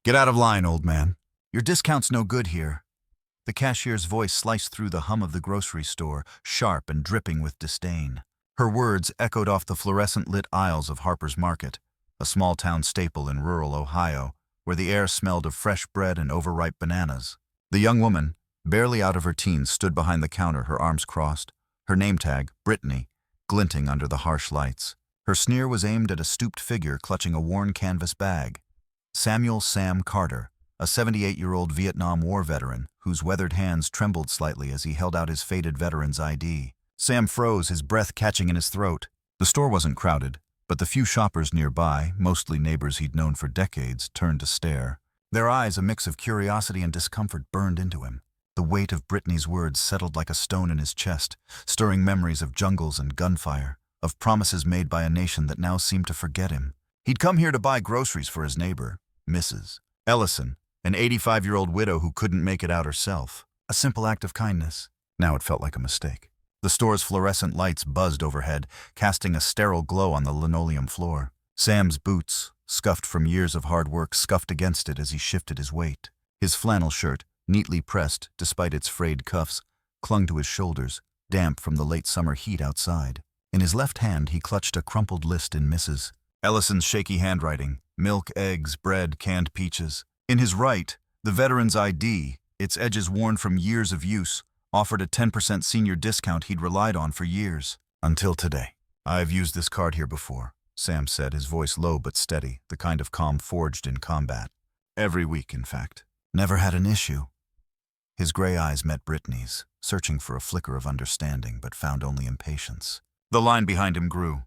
Get out of line, old man. Your discount's no good here. The cashier's voice sliced through the hum of the grocery store, sharp and dripping with disdain. Her words echoed off the fluorescent-lit aisles of Harper's Market, a small-town staple in rural Ohio, where the air smelled of fresh bread and overripe bananas. The young woman, barely out of her teens, stood behind the counter, her arms crossed, her name tag, Brittany, glinting under the harsh lights. Her sneer was aimed at a stooped figure clutching a worn canvas bag. Samuel Sam Carter, a 78-year-old Vietnam War veteran whose weathered hands trembled slightly as he held out his faded veteran's ID. Sam froze, his breath catching in his throat. The store wasn't crowded, but the few shoppers nearby, mostly neighbors he'd known for decades, turned to stare. Their eyes, a mix of curiosity and discomfort, burned into him. The weight of Brittany's words settled like a stone in his chest, stirring memories of jungles and gunfire, of promises made by a nation that now seemed to forget him. He'd come here to buy groceries for his neighbor, Mrs. Ellison, an 85-year-old widow who couldn't make it out herself. A simple act of kindness. Now it felt like a mistake. The store's fluorescent lights buzzed overhead, casting a sterile glow on the linoleum floor. Sam's boots, scuffed from years of hard work, scuffed against it as he shifted his weight. His flannel shirt, neatly pressed despite its frayed cuffs, clung to his shoulders, damp from the late summer heat outside. In his left hand, he clutched a crumpled list in Mrs. Ellison's shaky handwriting: milk, eggs, bread, canned peaches. In his right, the veteran's ID, its edges worn from years of use, offered a 10% senior discount he'd relied on for years. Until today. I've used this card here before, Sam said, his voice low but steady, the kind of calm forged in combat. Every week, in fact. Never had an issue. His gray eyes met Brittany's, searching for a flicker of understanding, but found only impatience. The line behind him grew.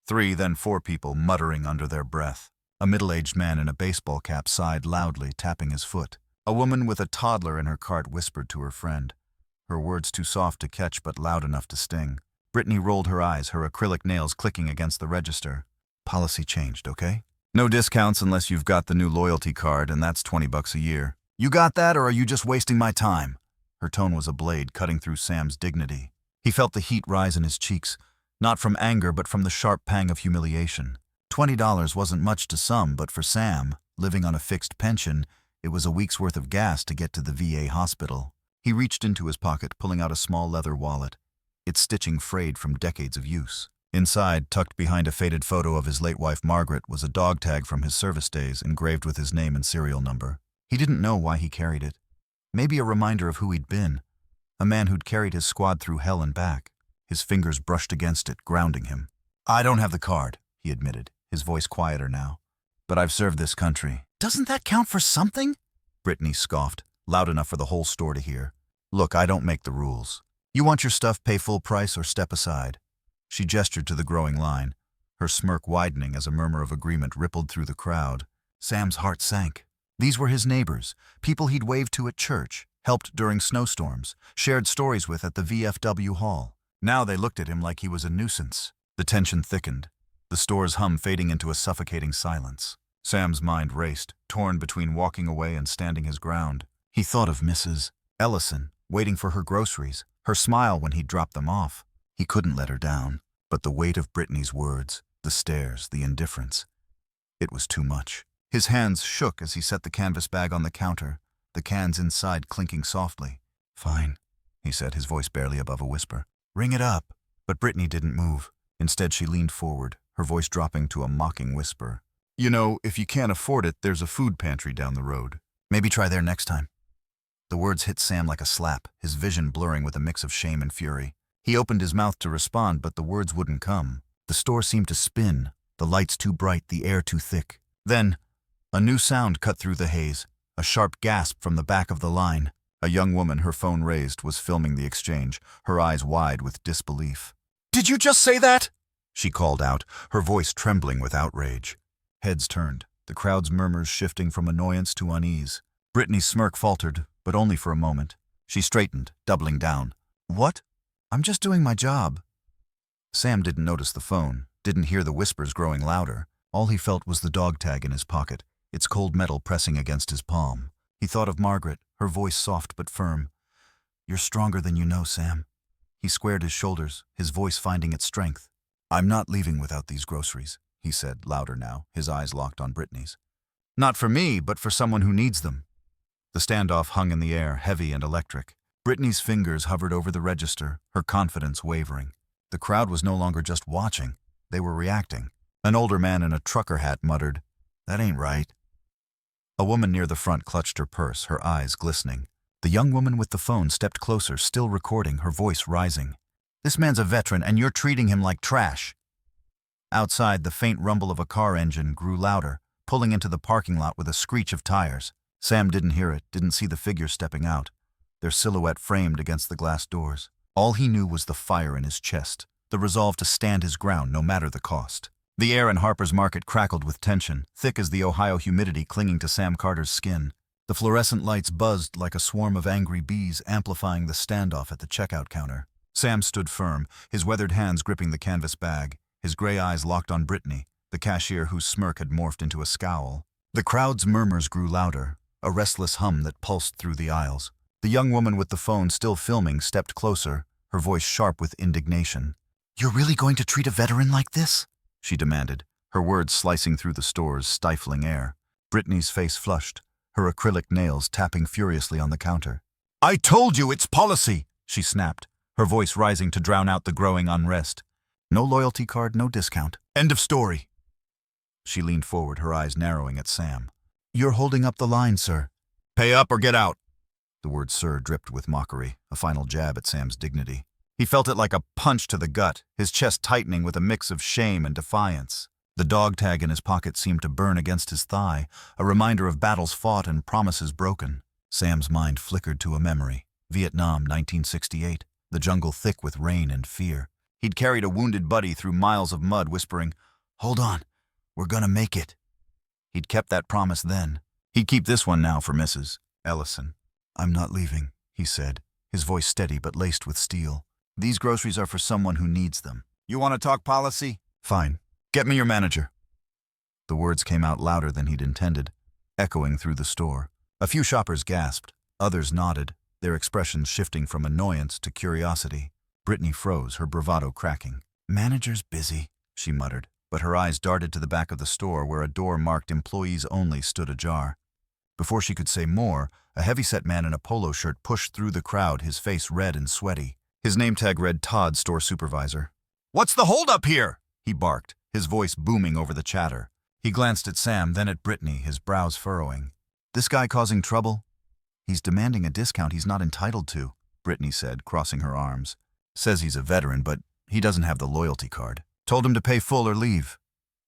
3, then 4 people muttering under their breath. A middle-aged man in a baseball cap sighed loudly, tapping his foot. A woman with a toddler in her cart whispered to her friend, her words too soft to catch but loud enough to sting. Brittany rolled her eyes, her acrylic nails clicking against the register. Policy changed, okay? No discounts unless you've got the new loyalty card, and that's $20 a year. You got that, or are you just wasting my time? Her tone was a blade cutting through Sam's dignity. He felt the heat rise in his cheeks, not from anger but from the sharp pang of humiliation. $20 wasn't much to some, but for Sam, living on a fixed pension, it was a week's worth of gas to get to the VA hospital. He reached into his pocket, pulling out a small leather wallet, its stitching frayed from decades of use. Inside, tucked behind a faded photo of his late wife Margaret, was a dog tag from his service days engraved with his name and serial number. He didn't know why he carried it. Maybe a reminder of who he'd been, a man who'd carried his squad through hell and back. His fingers brushed against it, grounding him. I don't have the card, he admitted, his voice quieter now. But I've served this country. Doesn't that count for something? Brittany scoffed, loud enough for the whole store to hear. Look, I don't make the rules. You want your stuff, pay full price or step aside. She gestured to the growing line, her smirk widening as a murmur of agreement rippled through the crowd. Sam's heart sank. These were his neighbors, people he'd waved to at church, helped during snowstorms, shared stories with at the VFW hall. Now they looked at him like he was a nuisance. The tension thickened, the store's hum fading into a suffocating silence. Sam's mind raced, torn between walking away and standing his ground. He thought of Mrs. Ellison, waiting for her groceries, her smile when he'd dropped them off. He couldn't let her down, but the weight of Brittany's words, the stares, the indifference, it was too much. His hands shook as he set the canvas bag on the counter, the cans inside clinking softly. Fine, he said, his voice barely above a whisper. Ring it up. But Brittany didn't move. Instead, she leaned forward, her voice dropping to a mocking whisper. You know, if you can't afford it, there's a food pantry down the road. Maybe try there next time. The words hit Sam like a slap, his vision blurring with a mix of shame and fury. He opened his mouth to respond, but the words wouldn't come. The store seemed to spin, the lights too bright, the air too thick. Then, a new sound cut through the haze, a sharp gasp from the back of the line. A young woman, her phone raised, was filming the exchange, her eyes wide with disbelief. Did you just say that? She called out, her voice trembling with outrage. Heads turned, the crowd's murmurs shifting from annoyance to unease. Brittany's smirk faltered, but only for a moment. She straightened, doubling down. What? I'm just doing my job. Sam didn't notice the phone, didn't hear the whispers growing louder. All he felt was the dog tag in his pocket, its cold metal pressing against his palm. He thought of Margaret, her voice soft but firm. You're stronger than you know, Sam. He squared his shoulders, his voice finding its strength. I'm not leaving without these groceries, he said, louder now, his eyes locked on Brittany's. Not for me, but for someone who needs them. The standoff hung in the air, heavy and electric. Brittany's fingers hovered over the register, her confidence wavering. The crowd was no longer just watching. They were reacting. An older man in a trucker hat muttered, "That ain't right." A woman near the front clutched her purse, her eyes glistening. The young woman with the phone stepped closer, still recording, her voice rising. "This man's a veteran, and you're treating him like trash." Outside, the faint rumble of a car engine grew louder, pulling into the parking lot with a screech of tires. Sam didn't hear it, didn't see the figures stepping out, their silhouette framed against the glass doors. All he knew was the fire in his chest, the resolve to stand his ground no matter the cost. The air in Harper's Market crackled with tension, thick as the Ohio humidity clinging to Sam Carter's skin. The fluorescent lights buzzed like a swarm of angry bees, amplifying the standoff at the checkout counter. Sam stood firm, his weathered hands gripping the canvas bag, his gray eyes locked on Brittany, the cashier whose smirk had morphed into a scowl. The crowd's murmurs grew louder, a restless hum that pulsed through the aisles. The young woman with the phone still filming stepped closer, her voice sharp with indignation. "You're really going to treat a veteran like this?" she demanded, her words slicing through the store's stifling air. Brittany's face flushed, her acrylic nails tapping furiously on the counter. "I told you it's policy!" she snapped, her voice rising to drown out the growing unrest. "No loyalty card, no discount. End of story." She leaned forward, her eyes narrowing at Sam. "You're holding up the line, sir." "Pay up or get out." The word "sir" dripped with mockery, a final jab at Sam's dignity. He felt it like a punch to the gut, his chest tightening with a mix of shame and defiance. The dog tag in his pocket seemed to burn against his thigh, a reminder of battles fought and promises broken. Sam's mind flickered to a memory. Vietnam, 1968, the jungle thick with rain and fear. He'd carried a wounded buddy through miles of mud, whispering, "Hold on, we're gonna make it." He'd kept that promise then. He'd keep this one now for Mrs. Ellison. "I'm not leaving," he said, his voice steady but laced with steel. "These groceries are for someone who needs them." "You want to talk policy?" "Fine. Get me your manager." The words came out louder than he'd intended, echoing through the store. A few shoppers gasped, others nodded, their expressions shifting from annoyance to curiosity. Brittany froze, her bravado cracking. "Manager's busy," she muttered, but her eyes darted to the back of the store where a door marked "Employees Only" stood ajar. Before she could say more, a heavyset man in a polo shirt pushed through the crowd, his face red and sweaty. His name tag read Todd, store supervisor. "What's the holdup here?" he barked, his voice booming over the chatter. He glanced at Sam, then at Brittany, his brows furrowing. "This guy causing trouble?" "He's demanding a discount he's not entitled to," Brittany said, crossing her arms. "Says he's a veteran, but he doesn't have the loyalty card. Told him to pay full or leave."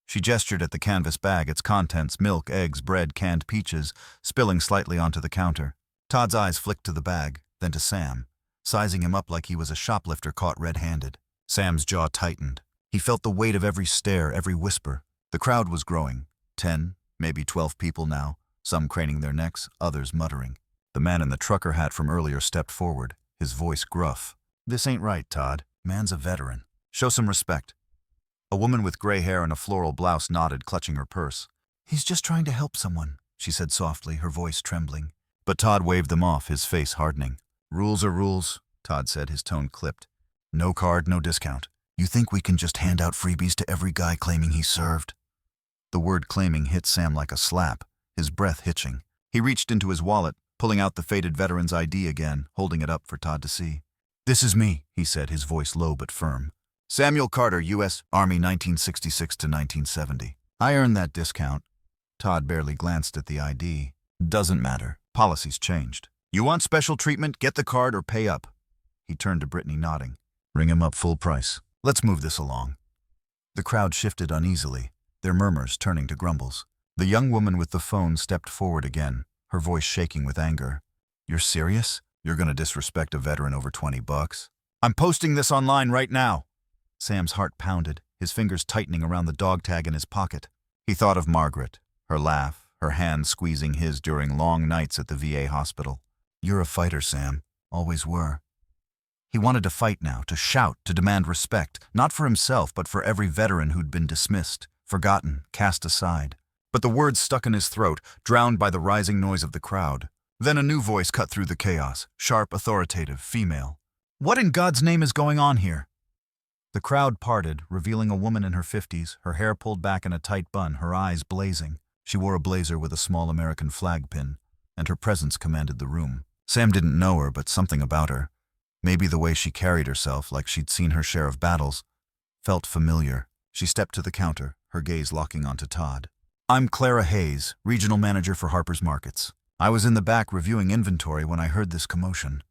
She gestured at the canvas bag, its contents, milk, eggs, bread, canned peaches, spilling slightly onto the counter. Todd's eyes flicked to the bag, then to Sam, sizing him up like he was a shoplifter caught red-handed. Sam's jaw tightened. He felt the weight of every stare, every whisper. The crowd was growing. 10, maybe 12 people now, some craning their necks, others muttering. The man in the trucker hat from earlier stepped forward, his voice gruff. "This ain't right, Todd. Man's a veteran. Show some respect." A woman with gray hair and a floral blouse nodded, clutching her purse. "He's just trying to help someone," she said softly, her voice trembling. But Todd waved them off, his face hardening. "Rules are rules," Todd said, his tone clipped. "No card, no discount. You think we can just hand out freebies to every guy claiming he served?" The word claiming hit Sam like a slap, his breath hitching. He reached into his wallet, pulling out the faded veteran's ID again, holding it up for Todd to see. "This is me," he said, his voice low but firm. "Samuel Carter, U.S. Army, 1966 to 1970. I earned that discount." Todd barely glanced at the ID. "Doesn't matter. Policy's changed. You want special treatment? Get the card or pay up." He turned to Brittany, nodding. "Ring him up full price. Let's move this along." The crowd shifted uneasily, their murmurs turning to grumbles. The young woman with the phone stepped forward again, her voice shaking with anger. "You're serious? You're gonna disrespect a veteran over $20? I'm posting this online right now." Sam's heart pounded, his fingers tightening around the dog tag in his pocket. He thought of Margaret, her laugh, her hand squeezing his during long nights at the VA hospital. "You're a fighter, Sam. Always were." He wanted to fight now, to shout, to demand respect, not for himself, but for every veteran who'd been dismissed, forgotten, cast aside. But the words stuck in his throat, drowned by the rising noise of the crowd. Then a new voice cut through the chaos, sharp, authoritative, female. "What in God's name is going on here?" The crowd parted, revealing a woman in her 50s, her hair pulled back in a tight bun, her eyes blazing. She wore a blazer with a small American flag pin, and her presence commanded the room. Sam didn't know her, but something about her, maybe the way she carried herself like she'd seen her share of battles, felt familiar. She stepped to the counter, her gaze locking onto Todd. "I'm Clara Hayes, regional manager for Harper's Markets. I was in the back reviewing inventory when I heard this commotion."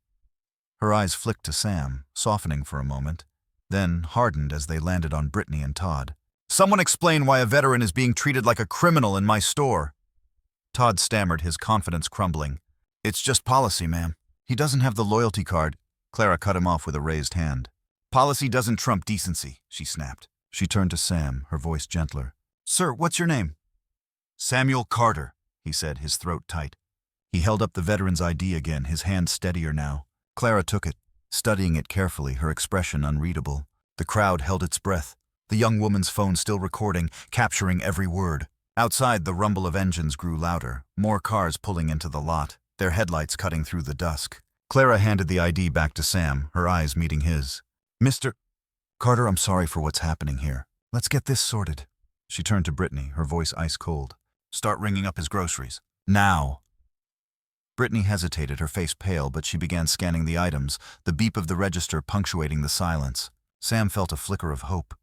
Her eyes flicked to Sam, softening for a moment, then hardened as they landed on Brittany and Todd. "Someone explain why a veteran is being treated like a criminal in my store." Todd stammered, his confidence crumbling. "It's just policy, ma'am. He doesn't have the loyalty card." Clara cut him off with a raised hand. "Policy doesn't trump decency," she snapped. She turned to Sam, her voice gentler. "Sir, what's your name?" "Samuel Carter," he said, his throat tight. He held up the veteran's ID again, his hand steadier now. Clara took it, studying it carefully, her expression unreadable. The crowd held its breath, the young woman's phone still recording, capturing every word. Outside, the rumble of engines grew louder, more cars pulling into the lot, their headlights cutting through the dusk. Clara handed the ID back to Sam, her eyes meeting his. "Mr. Carter, I'm sorry for what's happening here. Let's get this sorted." She turned to Brittany, her voice ice cold. "Start ringing up his groceries. Now." Brittany hesitated, her face pale, but she began scanning the items, the beep of the register punctuating the silence. Sam felt a flicker of hope,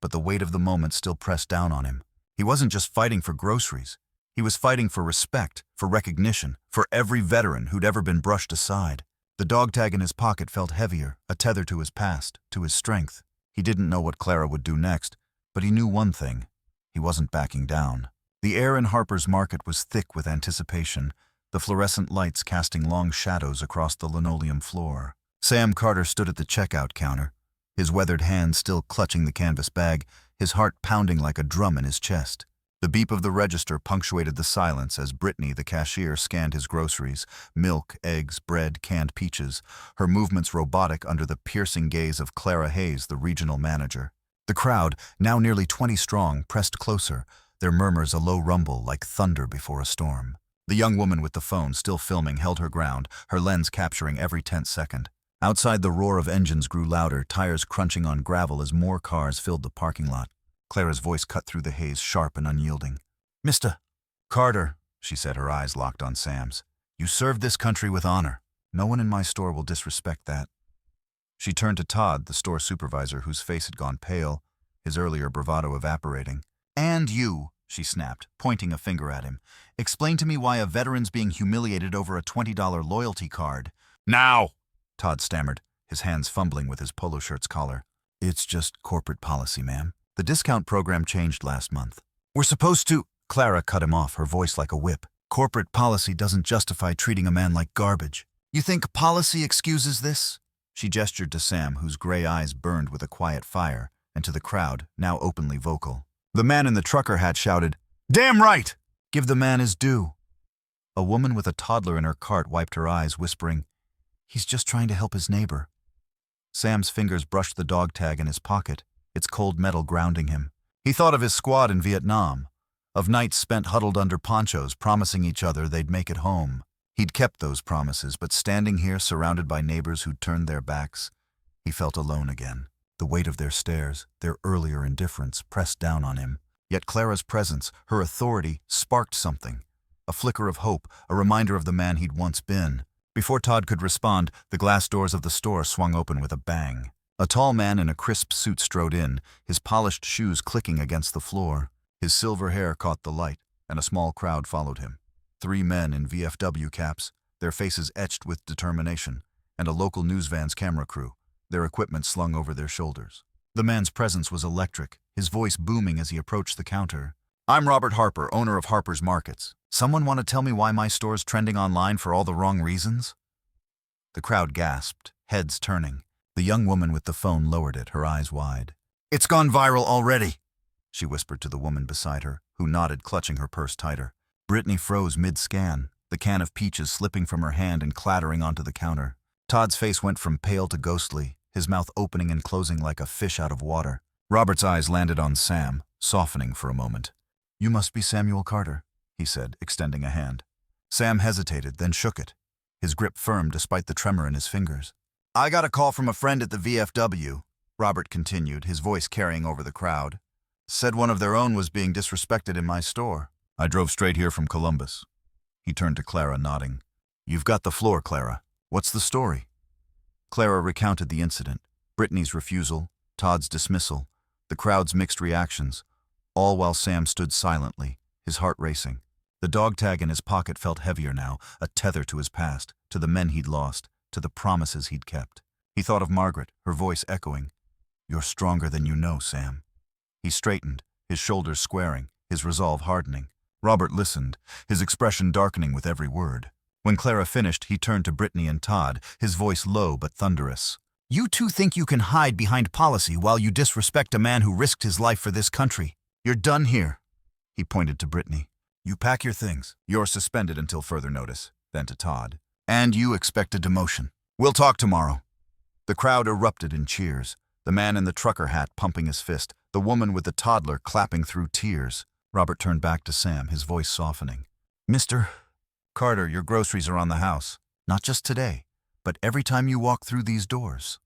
but the weight of the moment still pressed down on him. He wasn't just fighting for groceries. He was fighting for respect, for recognition, for every veteran who'd ever been brushed aside. The dog tag in his pocket felt heavier, a tether to his past, to his strength. He didn't know what Clara would do next, but he knew one thing. He wasn't backing down. The air in Harper's Market was thick with anticipation, the fluorescent lights casting long shadows across the linoleum floor. Sam Carter stood at the checkout counter, his weathered hands still clutching the canvas bag, his heart pounding like a drum in his chest. The beep of the register punctuated the silence as Brittany, the cashier, scanned his groceries, milk, eggs, bread, canned peaches, her movements robotic under the piercing gaze of Clara Hayes, the regional manager. The crowd, now nearly 20 strong, pressed closer, their murmurs a low rumble like thunder before a storm. The young woman with the phone, still filming, held her ground, her lens capturing every tense second. Outside, the roar of engines grew louder, tires crunching on gravel as more cars filled the parking lot. Clara's voice cut through the haze, sharp and unyielding. "Mr. Carter," she said, her eyes locked on Sam's, "you served this country with honor. No one in my store will disrespect that." She turned to Todd, the store supervisor, whose face had gone pale, his earlier bravado evaporating. "And you," she snapped, pointing a finger at him, "explain to me why a veteran's being humiliated over a $20 loyalty card." "Now!" Todd stammered, his hands fumbling with his polo shirt's collar. "It's just corporate policy, ma'am. The discount program changed last month. We're supposed to—" Clara cut him off, her voice like a whip. "Corporate policy doesn't justify treating a man like garbage." "You think policy excuses this?" She gestured to Sam, whose gray eyes burned with a quiet fire, and to the crowd, now openly vocal. The man in the trucker hat shouted, "Damn right! Give the man his due." A woman with a toddler in her cart wiped her eyes, whispering, "He's just trying to help his neighbor." Sam's fingers brushed the dog tag in his pocket, its cold metal grounding him. He thought of his squad in Vietnam, of nights spent huddled under ponchos, promising each other they'd make it home. He'd kept those promises, but standing here surrounded by neighbors who'd turned their backs, he felt alone again. The weight of their stares, their earlier indifference, pressed down on him. Yet Clara's presence, her authority, sparked something. A flicker of hope, a reminder of the man he'd once been. Before Todd could respond, the glass doors of the store swung open with a bang. A tall man in a crisp suit strode in, his polished shoes clicking against the floor. His silver hair caught the light, and a small crowd followed him. 3 men in VFW caps, their faces etched with determination, and a local news van's camera crew, their equipment slung over their shoulders. The man's presence was electric, his voice booming as he approached the counter. "I'm Robert Harper, owner of Harper's Markets. Someone want to tell me why my store's trending online for all the wrong reasons?" The crowd gasped, heads turning. The young woman with the phone lowered it, her eyes wide. "It's gone viral already," she whispered to the woman beside her, who nodded, clutching her purse tighter. Brittany froze mid-scan, the can of peaches slipping from her hand and clattering onto the counter. Todd's face went from pale to ghostly, his mouth opening and closing like a fish out of water. Robert's eyes landed on Sam, softening for a moment. "You must be Samuel Carter," he said, extending a hand. Sam hesitated, then shook it, his grip firm despite the tremor in his fingers. "I got a call from a friend at the VFW," Robert continued, his voice carrying over the crowd. "Said one of their own was being disrespected in my store." I drove straight here from Columbus. He turned to Clara, nodding. You've got the floor, Clara. What's the story? Clara recounted the incident, Brittany's refusal, Todd's dismissal, the crowd's mixed reactions, all while Sam stood silently, his heart racing. The dog tag in his pocket felt heavier now, a tether to his past, to the men he'd lost, to the promises he'd kept. He thought of Margaret, her voice echoing. You're stronger than you know, Sam. He straightened, his shoulders squaring, his resolve hardening. Robert listened, his expression darkening with every word. When Clara finished, he turned to Brittany and Todd, his voice low but thunderous. You two think you can hide behind policy while you disrespect a man who risked his life for this country. You're done here. He pointed to Brittany. You pack your things. You're suspended until further notice. Then to Todd. And you expect a demotion. We'll talk tomorrow. The crowd erupted in cheers, the man in the trucker hat pumping his fist, the woman with the toddler clapping through tears. Robert turned back to Sam, his voice softening. Mr. Carter, your groceries are on the house. Not just today, but every time you walk through these doors.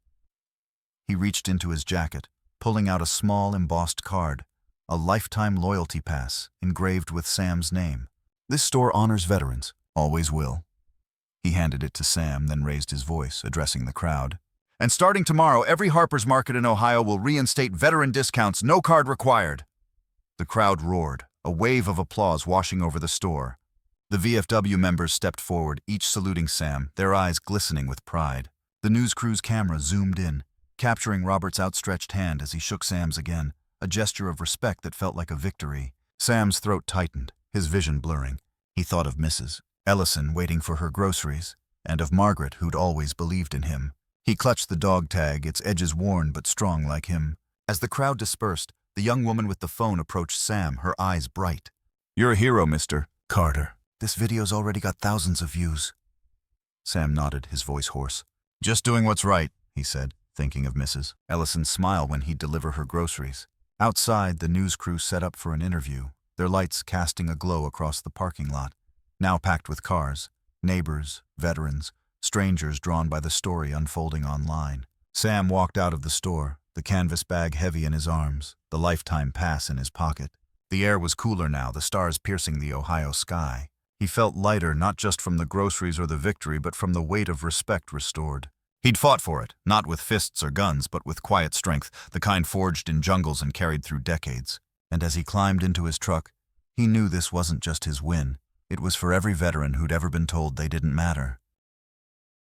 He reached into his jacket, pulling out a small embossed card, a lifetime loyalty pass engraved with Sam's name. This store honors veterans, always will. He handed it to Sam, then raised his voice, addressing the crowd. And starting tomorrow, every Harper's Market in Ohio will reinstate veteran discounts, no card required. The crowd roared, a wave of applause washing over the store. The VFW members stepped forward, each saluting Sam, their eyes glistening with pride. The news crew's camera zoomed in, capturing Robert's outstretched hand as he shook Sam's again, a gesture of respect that felt like a victory. Sam's throat tightened, his vision blurring. He thought of Mrs. Ellison waiting for her groceries, and of Margaret, who'd always believed in him. He clutched the dog tag, its edges worn but strong like him. As the crowd dispersed, the young woman with the phone approached Sam, her eyes bright. You're a hero, Mr. Carter. This video's already got thousands of views. Sam nodded, his voice hoarse. Just doing what's right, he said, thinking of Mrs. Ellison's smile when he'd deliver her groceries. Outside, the news crew set up for an interview, their lights casting a glow across the parking lot, now packed with cars, neighbors, veterans, strangers drawn by the story unfolding online. Sam walked out of the store, the canvas bag heavy in his arms, the lifetime pass in his pocket. The air was cooler now, the stars piercing the Ohio sky. He felt lighter not just from the groceries or the victory, but from the weight of respect restored. He'd fought for it, not with fists or guns, but with quiet strength, the kind forged in jungles and carried through decades. And as he climbed into his truck, he knew this wasn't just his win. It was for every veteran who'd ever been told they didn't matter.